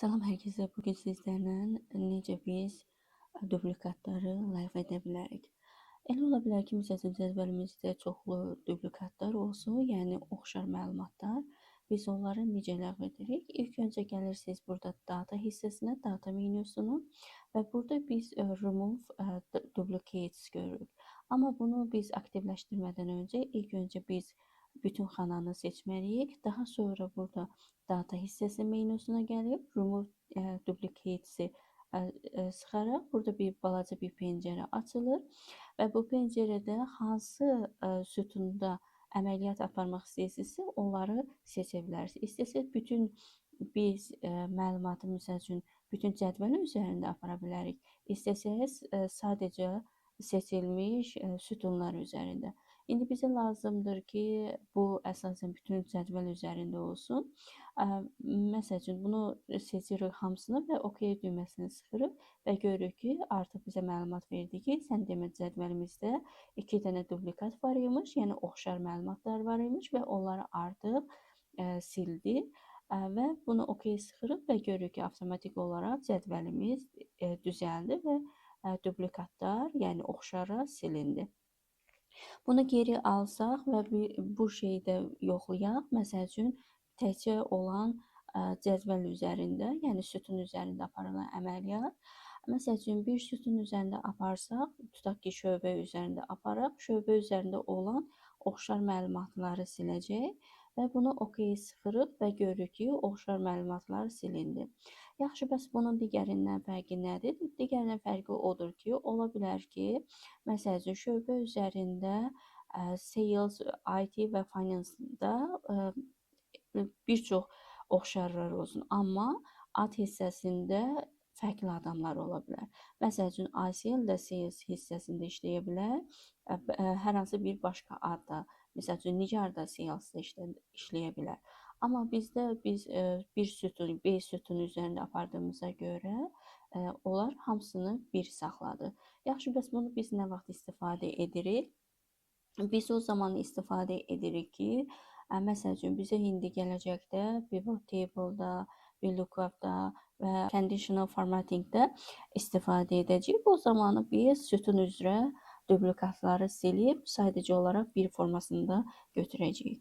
Salam hər kəsə. Bu gün sizlərlə necə biz dublikatları ləğv edə bilərik. Elə ola bilər ki, məsələn, cədvəlimizdə çoxlu dublikatlar olsun, yəni oxşar məlumatlar. Biz onları necə ləğv edirik? İlk öncə gəlirsiniz burada data hissəsinə, data menüsünə və burada biz remove duplicates görürük. Amma bunu biz aktivləşdirmədən öncə ilk öncə biz bütün xananı seçməliyik. Daha sonra burada data hissəsi menüsünə gəlib remove duplicates'i sıxaraq burada bir balaca bir pəncərə açılır və bu pəncərədə hansı sütunda əməliyyat aparmaq istəyirsinizsə, onları seçə bilərsiniz. İstəsəz bütün biz məlumatı məsəl üçün bütün cədvəlin üzərində apara bilərik. İstəsəz sadəcə seçilmiş sütunlar üzərində. İndi bizə lazımdır ki, bu əsasən bütün cədvəl üzərində olsun. Məsəl üçün bunu seçirik hamısını və OK düyməsini sıxırıq və görürük ki, artıq bizə məlumat verdi ki, sən demə cədvəlimizdə 2 dənə dublikat var imiş, yəni oxşar məlumatlar var imiş və onları artıq sildi və bunu OK sıxırıq və görürük ki, avtomatik olaraq cədvəlimiz düzəldi və dublikatlar, yəni oxşara silindi. Bunu geri alsaq və bu şeyi də yoxlayaq. Məsəl üçün təkcə olan cədvəl üzərində, yəni sütun üzərində aparılan əməliyyat. Məsəl üçün bir sütun üzərində aparsaq, tutaq ki, şöbə üzərində aparaq, şöbə üzərində olan oxşar məlumatları siləcək və bunu OK sıxırıq və görürük ki, oxşar məlumatlar silindi. Yaxşı, bəs bunun digərindən fərqi nədir? Digərindən fərqi odur ki, ola bilər ki, məsəl üçün şöbə üzərində sales, IT və finance-da bir çox oxşarlar olsun, amma ad hissəsində fərqli adamlar ola bilər. Məsəl üçün ICL də sales hissəsində işləyə bilər, hər hansı bir başqa adda, məsəl üçün Nigar da salesdə işləyə bilər. Amma bizdə biz bir sütun, B sütunu üzərində apardığımıza görə onlar hamısını bir saxladı. Yaxşı, bəs bunu biz nə vaxt istifadə edirik? Biz o zaman istifadə edirik ki, məsəl üçün bizə indi gələcəkdə pivot table-da, VLOOKUP-da və conditional formatting-də istifadə edəcəyik. O zamanı biz sütun üzrə dublikatları silib sadəcə olaraq bir formasında götürəcəyik.